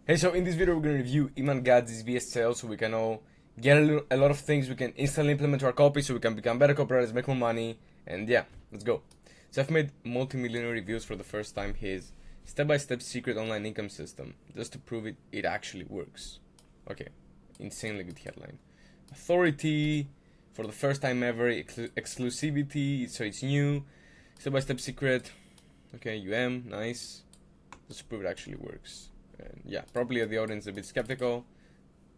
Hey, so in this video we're going to review Iman Gadzhi's VSL so we can all get a lot of things we can instantly implement to our copy so we can become better copywriters, make more money, and yeah, let's go. So I've made multi-millionaire reviews for the first time, his step-by-step secret online income system, just to prove it actually works. Okay, insanely good headline. Authority, for the first time ever, exclusivity, so it's new, step-by-step secret, okay, nice, just to prove it actually works. And yeah, probably the audience is a bit skeptical.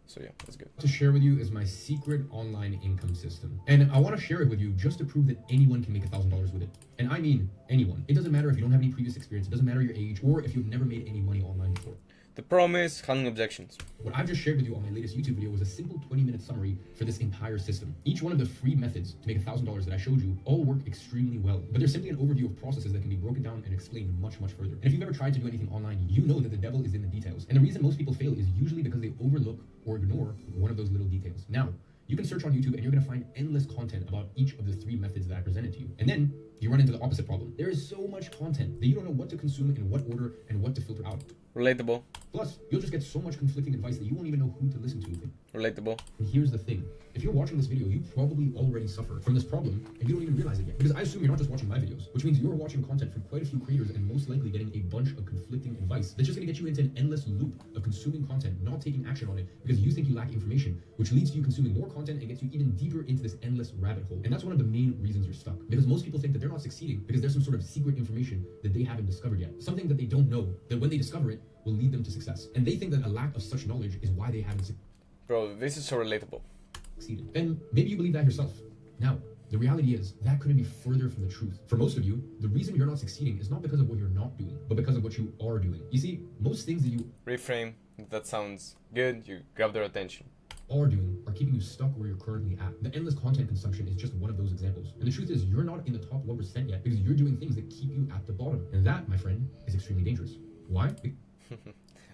So yeah, that's good. To share with you is my secret online income system. And I want to share it with you just to prove that anyone can make $1,000 with it. And I mean anyone. It doesn't matter if you don't have any previous experience, it doesn't matter your age, or if you've never made any money online before. The promise, handling objections. What I've just shared with you on my latest YouTube video was a simple 20-minute summary for this entire system. Each one of the free methods to make $1,000 that I showed you all work extremely well, but there's simply an overview of processes that can be broken down and explained much, much further. And if you've ever tried to do anything online, you know that the devil is in the details. And the reason most people fail is usually because they overlook or ignore one of those little details. Now, you can search on YouTube and you're going to find endless content about each of the three methods that I presented to you. And then you run into the opposite problem. There is so much content that you don't know what to consume, in what order, and what to filter out. Relatable. Plus, you'll just get so much conflicting advice that you won't even know who to listen to. Relatable. And here's the thing. If you're watching this video, you probably already suffer from this problem and you don't even realize it yet. Because I assume you're not just watching my videos, which means you're watching content from quite a few creators and most likely getting a bunch of conflicting advice that's just going to get you into an endless loop of consuming content, not taking action on it because you think you lack information, which leads to you consuming more content and gets you even deeper into this endless rabbit hole. And that's one of the main reasons you're stuck. Because most people think that they're not succeeding because there's some sort of secret information that they haven't discovered yet. Something that they don't know, that when they discover it, will lead them to success. And they think that a lack of such knowledge is why they haven't Bro, this is so relatable. succeeded. And maybe you believe that yourself. Now, the reality is that couldn't be further from the truth. For most of you, the reason you're not succeeding is not because of what you're not doing, but because of what you are doing. You see, most things that you Reframe. That sounds good. You grab their attention. are doing are keeping you stuck where you're currently at. The endless content consumption is just one of those examples. And the truth is, you're not in the top 1% yet because you're doing things that keep you at the bottom. And that, my friend, is extremely dangerous. Why?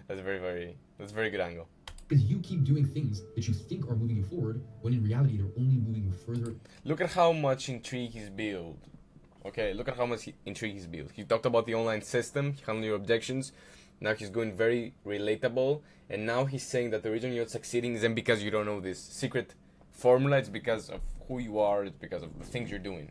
That's a very good angle. Because you keep doing things that you think are moving you forward, when in reality, they're only moving you further. Look at how much intrigue he's built. Okay, look at how much intrigue he's built. He talked about the online system, he handled your objections. Now he's going very relatable. And now he's saying that the reason you're not succeeding isn't because you don't know this secret formula. It's because of who you are. It's because of the things you're doing.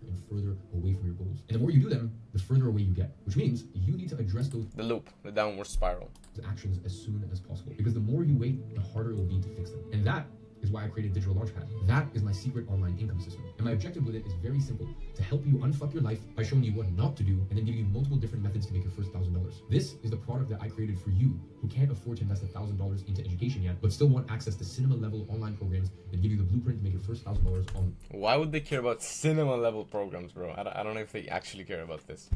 And further away from your goals. And the more you do them, the further away you get. Which means you need to address those The loop, the downward spiral. actions as soon as possible. Because the more you wait, the harder it will be to fix them. And that is why I created Digital Launchpad. That is my secret online income system. And my objective with it is very simple: to help you unfuck your life by showing you what not to do and then give you multiple different methods to make your first $1,000. This is the product that I created for you who can't afford to invest $1,000 into education yet, but still want access to cinema level online programs that give you the blueprint to make your first $1,000 on. Why would they care about cinema level programs, bro? I don't know if they actually care about this.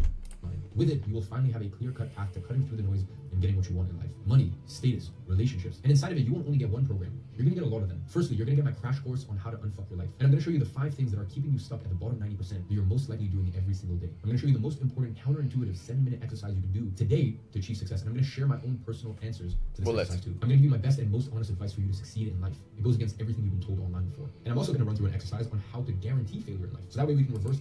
With it, you will finally have a clear-cut path to cutting through the noise and getting what you want in life. Money, status, relationships. And inside of it, you won't only get one program. You're gonna get a lot of them. Firstly, you're gonna get my crash course on how to unfuck your life. And I'm gonna show you the 5 things that are keeping you stuck at the bottom 90% that you're most likely doing every single day. I'm gonna show you the most important counterintuitive 7-minute exercise you can do today to achieve success. And I'm gonna share my own personal answers to this exercise too. I'm gonna give you my best and most honest advice for you to succeed in life. It goes against everything you've been told online before. And I'm also gonna run through an exercise on how to guarantee failure in life. So that way we can reverse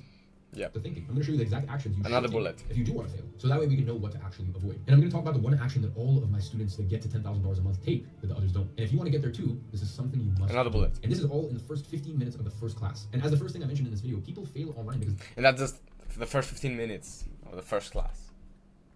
the thinking. I'm going to show you the exact actions you should take if you do want to fail. So that way we can know what to actually avoid. And I'm going to talk about the one action that all of my students that get to $10,000 a month take that the others don't. And if you want to get there too, this is something you must do. And this is all in the first 15 minutes of the first class. And as the first thing I mentioned in this video, people fail online because... And that's just the first 15 minutes of the first class.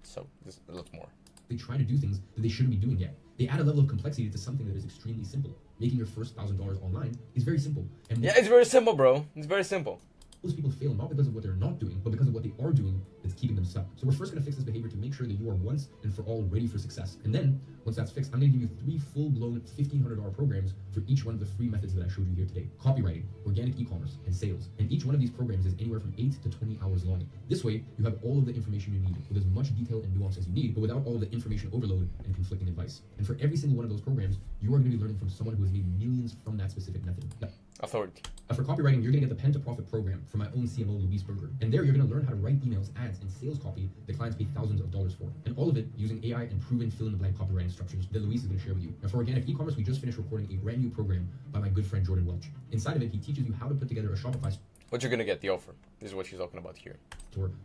So there's a lot more. They try to do things that they shouldn't be doing yet. They add a level of complexity to something that is extremely simple. Making your first $1,000 online is very simple. And yeah, it's very simple, bro. It's very simple. Most people fail not because of what they're not doing, but because of what they are doing that's keeping them stuck. So we're first going to fix this behavior to make sure that you are once and for all ready for success. And then, once that's fixed, I'm going to give you 3 full-blown $1,500 programs for each one of the 3 methods that I showed you here today: copywriting, organic e-commerce, and sales. And each one of these programs is anywhere from 8 to 20 hours long. This way, you have all of the information you need with as much detail and nuance as you need, but without all of the information overload and conflicting advice. And for every single one of those programs, you are going to be learning from someone who has made millions from that specific method. Authority. For copywriting, you're going to get the Pen to Profit program from my own CMO, Luis Berger. And there you're going to learn how to write emails, ads, and sales copy that clients pay thousands of dollars for. And all of it using AI and proven fill-in-the-blank copywriting structures that Luis is going to share with you. Now for organic e-commerce, we just finished recording a brand new program by my good friend Jordan Welch. Inside of it, he teaches you how to put together a Shopify What you're gonna get, the offer. This is what she's talking about here.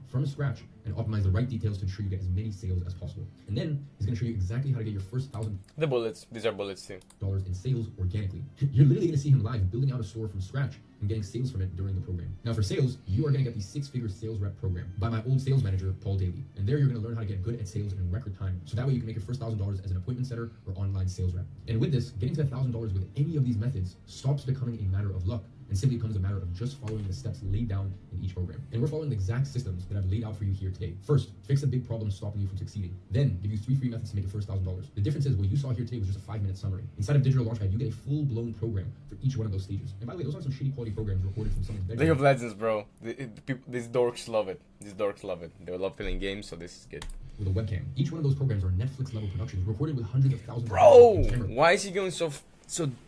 From scratch and optimize the right details to ensure you get as many sales as possible. And then he's going to show you exactly how to get your first $1,000 The bullets. These are bullets too. in sales organically. You're literally going to see him live building out a store from scratch and getting sales from it during the program. Now for sales, you are going to get the 6-figure sales rep program by my old sales manager, Paul Daly. And there you're going to learn how to get good at sales in record time. So that way you can make your first $1,000 as an appointment setter or online sales rep. And with this, getting to $1,000 with any of these methods stops becoming a matter of luck and simply becomes a matter of just following the steps laid down in each program. And we're following the exact systems that I've laid out for you here today. First, fix the big problems stopping you from succeeding. Then, give you 3 free methods to make your first $1,000. The difference is what you saw here today was just a 5-minute summary. Inside of Digital Launchpad, you get a full-blown program for each one of those stages. And by the way, those aren't some shitty quality programs recorded from someone's bedroom. League of Legends, bro. These dorks love it. These dorks love it. They love playing games, so this is good. With a webcam. Each one of those programs are Netflix-level productions recorded with hundreds of thousands Bro, of cameras. why is he going so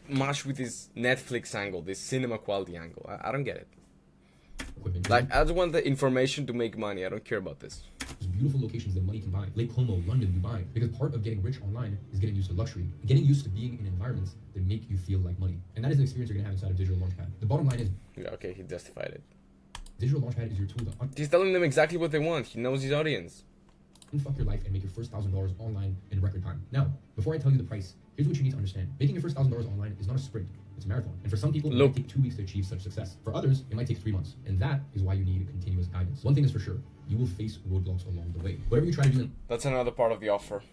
much with this Netflix angle, this cinema quality angle? I don't get it. Equipment. Like, I just want the information to make money. I don't care about this. There's beautiful locations that money can buy. Lake Como, London, Dubai. Because part of getting rich online is getting used to luxury. Getting used to being in environments that make you feel like money. And that is the experience you're going to have inside of Digital Launchpad. The bottom line is, Yeah, okay, he justified it. Digital Launchpad is your tool to He's telling them exactly what they want. He knows his audience. unfuck your life and make your first $1,000 online in record time. Now, before I tell you the price, here's what you need to understand. Making your first $1,000 online is not a sprint, it's a marathon. And for some people, it might take 2 weeks to achieve such success. For others, it might take 3 months. And that is why you need continuous guidance. One thing is for sure, you will face roadblocks along the way. Whatever you try to do. That's another part of the offer.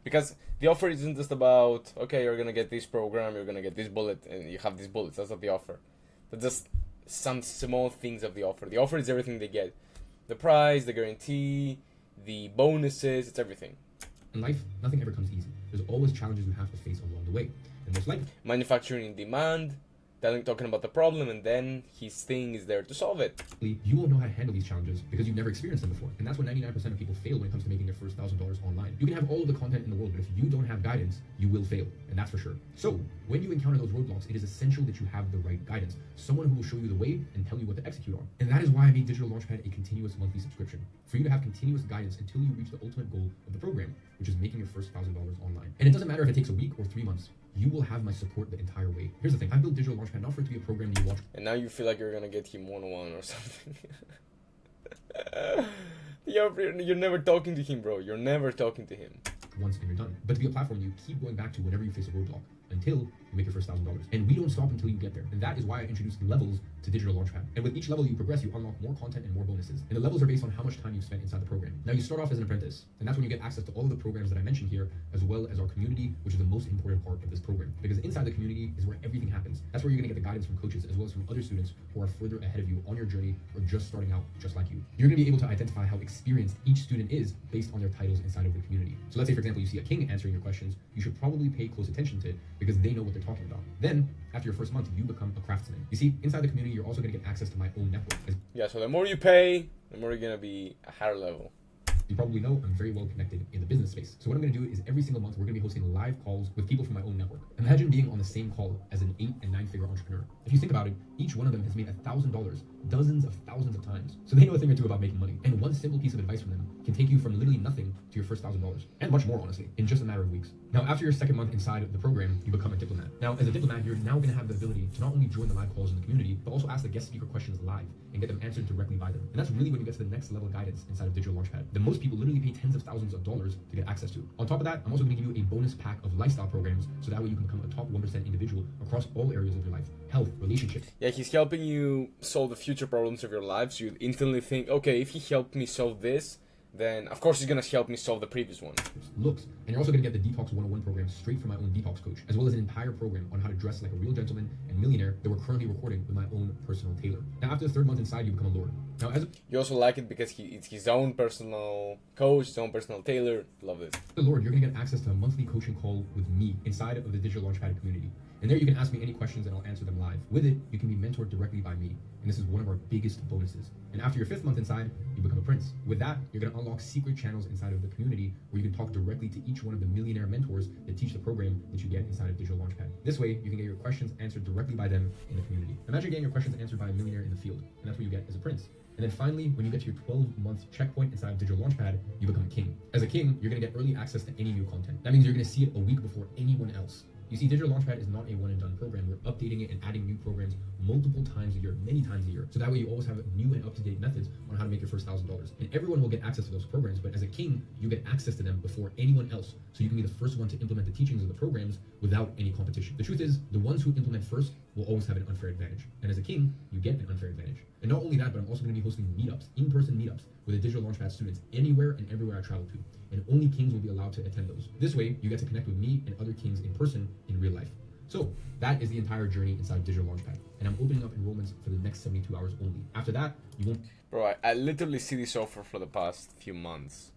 Because the offer isn't just about, okay, you're gonna get this program, you're gonna get this bullet, and you have these bullets. That's not the offer. That's just some small things of the offer. The offer is everything they get. The price, the guarantee, the bonuses, it's everything. In life, nothing ever comes easy. There's always challenges you have to face along the way. And most likely, Manufacturing in demand, talking about the problem, and then his thing is there to solve it. you won't know how to handle these challenges because you've never experienced them before. And that's when 99% of people fail when it comes to making their first $1,000 online. You can have all of the content in the world, but if you don't have guidance, you will fail. And that's for sure. So when you encounter those roadblocks, it is essential that you have the right guidance. Someone who will show you the way and tell you what to execute on. And that is why I made Digital Launchpad a continuous monthly subscription. For you to have continuous guidance until you reach the ultimate goal of the program, which is making your first $1,000 online. And it doesn't matter if it takes a week or 3 months. You will have my support the entire way. Here's the thing. I built Digital Launchpad not for it to be a program that you watch. And now you feel like you're gonna get him one-on-one or something. You're never talking to him, bro. You're never talking to him. Once and you're done. But to be a platform you keep going back to whenever you face a roadblock until you make your first $1,000. And we don't stop until you get there. And that is why I introduced levels to Digital Launchpad. And with each level you progress, you unlock more content and more bonuses. And the levels are based on how much time you've spent inside the program. Now you start off as an apprentice, and that's when you get access to all of the programs that I mentioned here, as well as our community, which is the most important part of this program. Because inside the community is where everything happens. That's where you're gonna get the guidance from coaches, as well as from other students who are further ahead of you on your journey or just starting out just like you. You're gonna be able to identify how experienced each student is based on their titles inside of the community. So let's say, for example, you see a king answering your questions, you should probably pay close attention to it because they know what they're talking about. Then, after your first month, you become a craftsman. You see, inside the community, you're also gonna get access to my own network. As Yeah, so the more you pay, the more you're gonna be a higher level. you probably know, I'm very well connected in the business space. So what I'm going to do is every single month, we're going to be hosting live calls with people from my own network. Imagine being on the same call as an 8 and 9 figure entrepreneur. If you think about it, each one of them has made $1,000 dozens of thousands of times. So they know a thing or two about making money. And one simple piece of advice from them can take you from literally nothing to your first $1,000 and much more, honestly, in just a matter of weeks. Now, after your second month inside of the program, you become a diplomat. Now, as a diplomat, you're now going to have the ability to not only join the live calls in the community, but also ask the guest speaker questions live and get them answered directly by them. And that's really when you get to the next level of guidance inside of Digital Launchpad. The most people literally pay tens of thousands of dollars to get access to. On top of that, I'm also going to give you a bonus pack of lifestyle programs so that way you can become a top 1% individual across all areas of your life. Health, relationships. Yeah, he's helping you solve the future problems of your life, so you instantly think, okay, if he helped me solve this, then of course he's gonna help me solve the previous one. Looks. And you're also going to get the Detox 101 program straight from my own detox coach, as well as an entire program on how to dress like a real gentleman and millionaire that we're currently recording with my own personal tailor. Now, after the third month inside, you become a lord. Now, as You also like it because it's his own personal coach, his own personal tailor. Love this. the Lord, you're going to get access to a monthly coaching call with me inside of the Digital Launchpad community. And there you can ask me any questions and I'll answer them live. With it, you can be mentored directly by me. And this is one of our biggest bonuses. And after your fifth month inside, you become a prince. With that, you're going to unlock secret channels inside of the community where you can talk directly to each one of the millionaire mentors that teach the program that you get inside of Digital Launchpad. This way, you can get your questions answered directly by them in the community. Imagine getting your questions answered by a millionaire in the field. And that's what you get as a prince. And then finally, when you get to your 12-month checkpoint inside of Digital Launchpad, you become a king. As a king, you're going to get early access to any new content. That means you're going to see it a week before anyone else. You see, Digital Launchpad is not a one and done program. We're updating it and adding new programs multiple times a year, many times a year. So that way you always have new and up-to-date methods on how to make your first $1,000. And everyone will get access to those programs, but as a king, you get access to them before anyone else. So you can be the first one to implement the teachings of the programs without any competition. The truth is, the ones who implement first will always have an unfair advantage. And as a king, you get an unfair advantage. And not only that, but I'm also going to be hosting meetups, in-person meetups with the Digital Launchpad students anywhere and everywhere I travel to. And only kings will be allowed to attend those. This way, you get to connect with me and other kings in person in real life. So that is the entire journey inside Digital Launchpad. And I'm opening up enrollments for the next 72 hours only. After that, you won't... Bro, I literally see this offer for the past few months.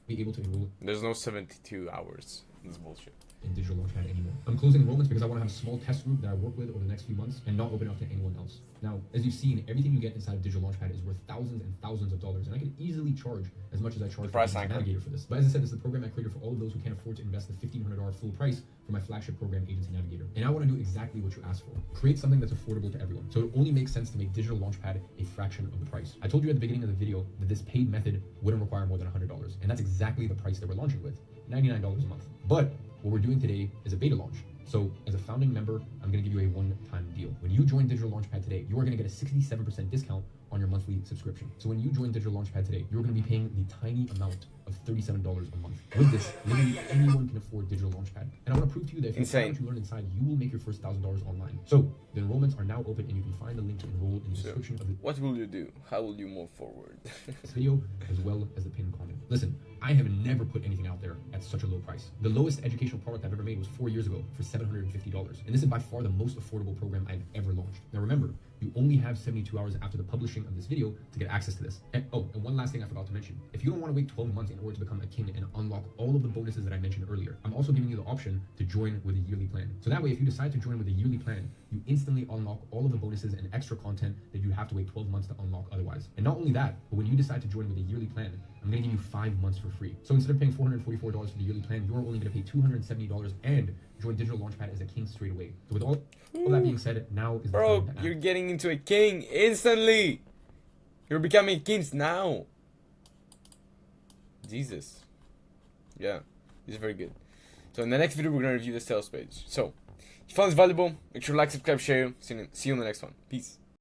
be able to enroll There's no 72 hours. This bullshit. in Digital Launchpad anymore. I'm closing enrollments because I want to have a small test group that I work with over the next few months and not open up to anyone else. Now, as you've seen, everything you get inside of Digital Launchpad is worth thousands and thousands of dollars, and I could easily charge as much as I charge for price Agency anchor. Navigator for this. But as I said, this is the program I created for all of those who can't afford to invest the $1,500 full price for my flagship program, Agency Navigator. And I want to do exactly what you asked for. Create something that's affordable to everyone. So it only makes sense to make Digital Launchpad a fraction of the price. I told you at the beginning of the video that this paid method wouldn't require more than $100, and that's exactly the price that we're launching with, $99 a month. But what we're doing today is a beta launch. So as a founding member, I'm going to give you a one-time deal. When you join Digital Launchpad today, you are going to get a 67% discount on your monthly subscription. So when you join Digital Launchpad today, you're going to be paying the tiny amount of $37 a month. With this, literally anyone can afford Digital Launchpad. And I want to prove to you that if you Insane. what you learn inside, you will make your first $1,000 online. So the enrollments are now open, and you can find the link to enroll in the description of What will you do? How will you move forward? this video, as well as the pinned comment. Listen, I have never put anything out there at such a low price. The lowest educational product I've ever made was 4 years ago for $750. And this is by far the most affordable program I've ever launched. Now remember, you only have 72 hours after the publishing of this video to get access to this. And one last thing I forgot to mention. If you don't want to wait 12 months in order to become a king and unlock all of the bonuses that I mentioned earlier, I'm also giving you the option to join with a yearly plan. So that way, if you decide to join with a yearly plan, you instantly unlock all of the bonuses and extra content that you have to wait 12 months to unlock otherwise. And not only that, but when you decide to join with a yearly plan, I'm going to give you 5 months for free. So instead of paying $444 for the yearly plan, you're only going to pay $270 and join Digital Launchpad as a king straight away. So with all that being said, now is the Bro, time to you're act. getting into a king instantly. You're becoming kings now. Jesus. Yeah, this is very good. So in the next video, we're going to review the sales page. So, if you found this valuable, make sure to like, subscribe, share. See you in the next one. Peace.